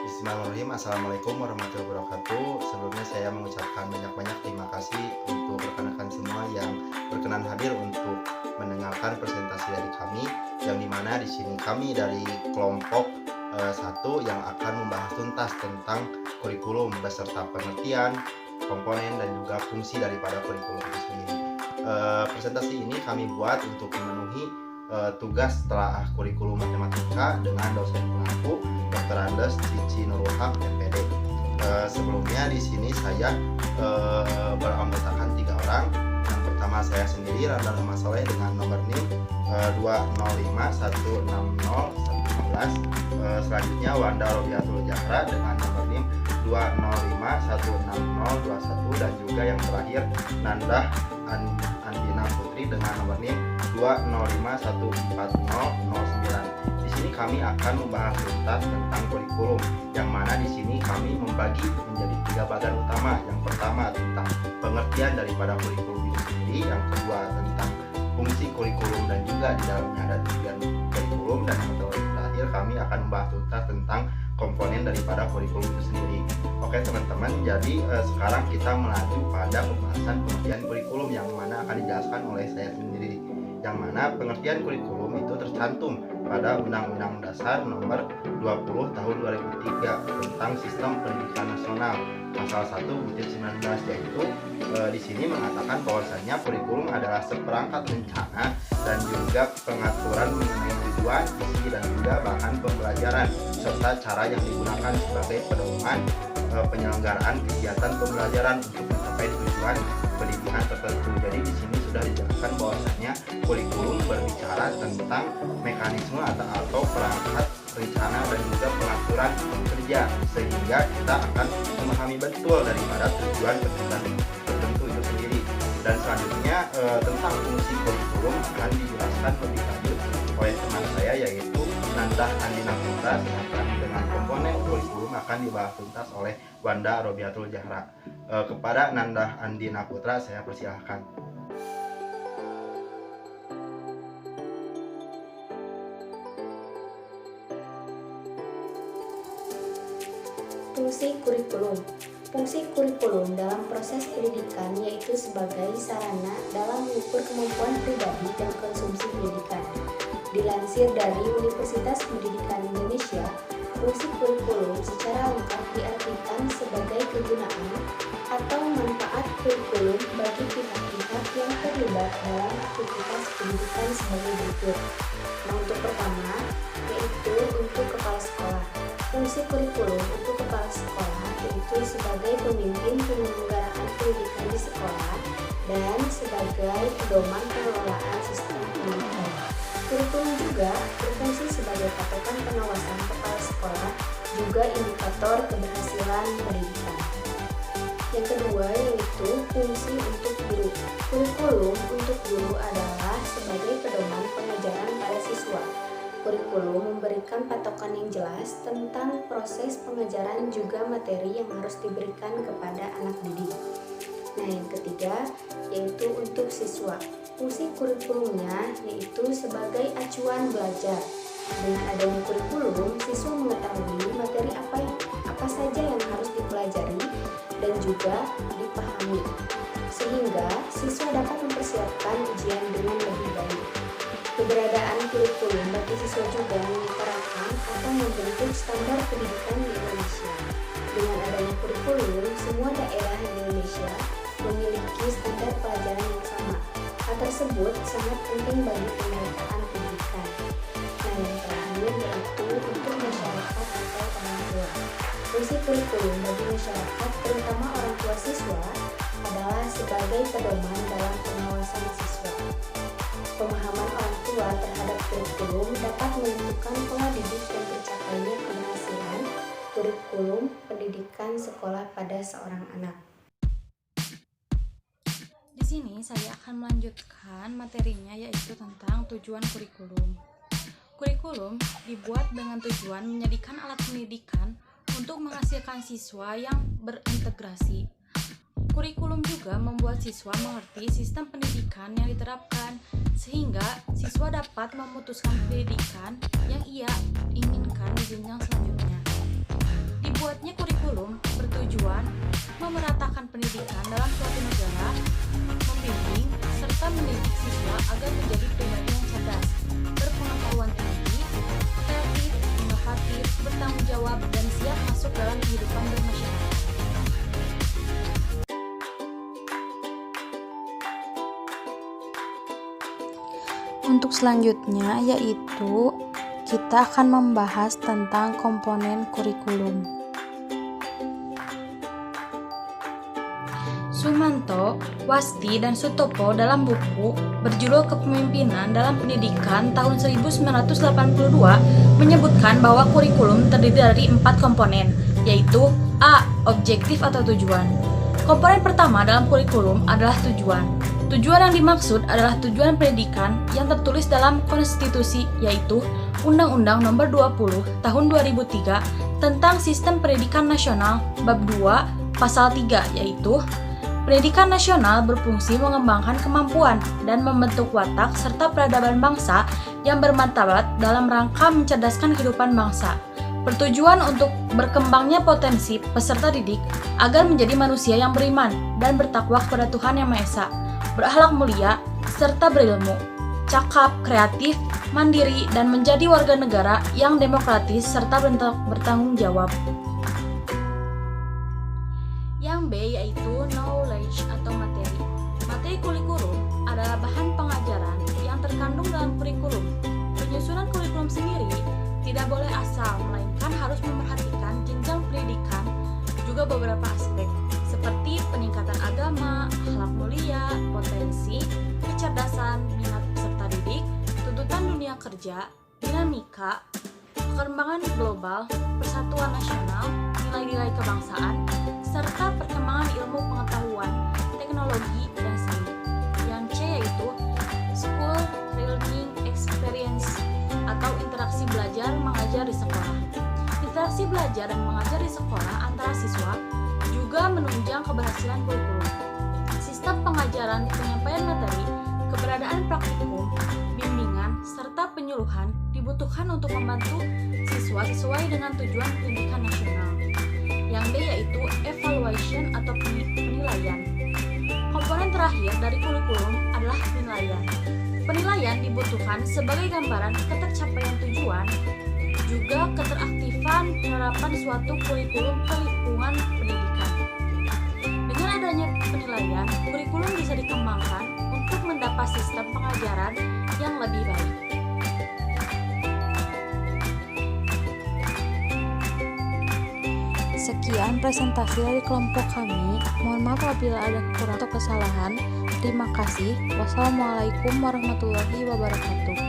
Bismillahirrahmanirrahim. Assalamualaikum warahmatullahi wabarakatuh. Sebelumnya saya mengucapkan banyak-banyak terima kasih untuk rekan-rekan semua yang berkenan hadir untuk mendengarkan presentasi dari kami, yang dimana di sini kami dari kelompok 1 yang akan membahas tuntas tentang kurikulum beserta pengertian, komponen dan juga fungsi daripada kurikulum itu sendiri. Presentasi ini kami buat untuk memenuhi tugas setelah kurikulum matematika dengan dosen pelaku Dr. Andes Cici Nurul Haq MPD. Sebelumnya di sini saya beranggotakan 3 orang. Yang pertama saya sendiri, Randal Muhammad Soleh, dengan nomor NIM 205160115. Selanjutnya Wanda Robiatul Zahra dengan nomor NIM 205160021, dan juga yang terakhir Nandah Andina Putri dengan nomor NIM 205140009. Di sini kami akan membahas tuntas tentang kurikulum, yang mana di sini kami membagi menjadi 3 bagian utama. Yang pertama tentang pengertian daripada kurikulum itu sendiri, yang kedua tentang fungsi kurikulum dan juga di dalamnya ada tujuan kurikulum, dan yang terakhir kami akan membahas tuntas tentang komponen daripada kurikulum itu sendiri. Oke teman-teman, jadi sekarang kita melaju pada pembahasan pengertian kurikulum, yang mana akan dijelaskan oleh saya sendiri. Yang mana pengertian kurikulum itu tercantum pada Undang-Undang Dasar Nomor 20 Tahun 2003 tentang Sistem Pendidikan Nasional, pasal 1/19, yaitu di sini mengatakan bahwasanya kurikulum adalah seperangkat rencana dan juga pengaturan mengenai tujuan, isi dan juga bahan pembelajaran serta cara yang digunakan sebagai pedoman penyelenggaraan kegiatan pembelajaran untuk mencapai tujuan pendidikan tertentu. Jadi di sini sudah dijelaskan bahwasanya kurikulum berbicara tentang mekanisme atau perangkat rencana dan juga pengaturan kerja, sehingga kita akan memahami betul daripada tujuan pendidikan tertentu itu sendiri. Dan selanjutnya tentang fungsi kurikulum akan dijelaskan lebih lanjut oleh teman saya, yaitu Nandah Andina Putra, sedangkan dengan komponen kurikulum akan dibahas tuntas oleh Wanda Robiatul Zahra. Kepada Nandah Andina Putra saya persilahkan. Fungsi kurikulum. Fungsi kurikulum dalam proses pendidikan yaitu sebagai sarana dalam mengukur kemampuan pribadi dan konsumsi pendidikan. Dilansir dari Universitas Pendidikan Indonesia, fungsi kurikulum secara lengkap diartikan sebagai kegunaan atau manfaat kurikulum bagi pihak-pihak yang terlibat dalam aktivitas pendidikan sebagai berikut. Untuk pertama, yaitu untuk kepala sekolah. Fungsi kurikulum untuk kepala sekolah yaitu sebagai pemimpin penyelenggaraan pendidikan di sekolah dan sebagai pedoman pengelolaan sistem pendidikan. Kurikulum juga berfungsi sebagai patokan pengawasan kepala sekolah, juga indikator keberhasilan pendidikan. Yang kedua yaitu fungsi untuk guru. Kurikulum untuk guru adalah sebagai pedoman pengajaran pada siswa. Kurikulum memberikan patokan yang jelas tentang proses pengajaran juga materi yang harus diberikan kepada anak didik. Nah, yang ketiga yaitu untuk siswa. Fungsi kurikulumnya yaitu sebagai acuan belajar. Dengan adanya kurikulum, siswa mengetahui materi apa saja yang harus dipelajari dan juga dipahami, sehingga siswa dapat mempersiapkan ujian dengan lebih baik. Keberadaan kurikulum bagi siswa juga menyetarakan atau membentuk standar pendidikan di Indonesia. Dengan adanya kurikulum, semua daerah di Indonesia memiliki standar pelajaran yang sama. Hal tersebut sangat penting bagi pemerataan pendidikan. Nah, yang terakhir yaitu untuk masyarakat atau orang tua. Fungsi kurikulum bagi masyarakat, terutama orang tua siswa, adalah sebagai pedoman dalam pengawasan siswa. Pemahaman orang tua terhadap kurikulum dapat menentukan pola didik dan tercapainya keberhasilan kurikulum pendidikan sekolah pada seorang anak. Di sini saya akan melanjutkan materinya, yaitu tentang tujuan kurikulum. Kurikulum dibuat dengan tujuan menjadikan alat pendidikan untuk menghasilkan siswa yang berintegrasi. Kurikulum juga membuat siswa mengerti sistem pendidikan yang diterapkan, sehingga siswa dapat memutuskan pendidikan yang ia inginkan di jenjang selanjutnya. bertujuan memeratakan pendidikan dalam suatu negara, membimbing, serta mendidik siswa agar menjadi pribadi yang cerdas, berpengetahuan tinggi, kreatif, inovatif, bertanggung jawab, dan siap masuk dalam kehidupan bermasyarakat. Untuk selanjutnya yaitu kita akan membahas tentang komponen kurikulum. Sumanto, Wasti, dan Sutopo dalam buku berjudul Kepemimpinan dalam Pendidikan tahun 1982 menyebutkan bahwa kurikulum terdiri dari 4 komponen, yaitu A. Objektif atau tujuan. Komponen pertama dalam kurikulum adalah tujuan. Tujuan yang dimaksud adalah tujuan pendidikan yang tertulis dalam konstitusi, yaitu Undang-Undang Nomor 20 Tahun 2003 tentang Sistem Pendidikan Nasional Bab 2 Pasal 3, yaitu pendidikan nasional berfungsi mengembangkan kemampuan dan membentuk watak serta peradaban bangsa yang bermartabat dalam rangka mencerdaskan kehidupan bangsa. Bertujuan untuk berkembangnya potensi peserta didik agar menjadi manusia yang beriman dan bertakwa kepada Tuhan Yang Maha Esa, berakhlak mulia, serta berilmu, cakap, kreatif, mandiri, dan menjadi warga negara yang demokratis serta bertanggung jawab. Yang B yaitu knowledge atau materi. Materi kurikulum adalah bahan pengajaran yang terkandung dalam kurikulum. Penyusunan kurikulum sendiri tidak boleh asal, melainkan harus memperhatikan jenjang pendidikan, juga beberapa aspek seperti peningkatan agama, akhlak mulia, potensi, kecerdasan, minat peserta didik, tuntutan dunia kerja, dinamika, perkembangan global, persatuan nasional, nilai-nilai kebangsaan, serta perkembangan ilmu pengetahuan, teknologi, dan seni. Yang C yaitu school learning experience atau interaksi belajar mengajar di sekolah. Interaksi belajar dan mengajar di sekolah antara siswa juga menunjang keberhasilan kurikulum. Sistem pengajaran, penyampaian materi, keberadaan praktikum, bimbingan, serta penyuluhan dibutuhkan untuk membantu siswa sesuai dengan tujuan pendidikan nasional. Yang D yaitu evaluation atau penilaian. Komponen terakhir dari kurikulum adalah penilaian. Penilaian dibutuhkan sebagai gambaran ketercapaian tujuan, juga keteraktifan penerapan suatu kurikulum ke lingkungan pendidikan. Dengan adanya penilaian, kurikulum bisa dikembangkan untuk mendapat sistem pengajaran yang lebih baik. Sekian presentasi dari kelompok kami. Mohon maaf apabila ada kekurangan atau kesalahan. Terima kasih. Wassalamualaikum warahmatullahi wabarakatuh.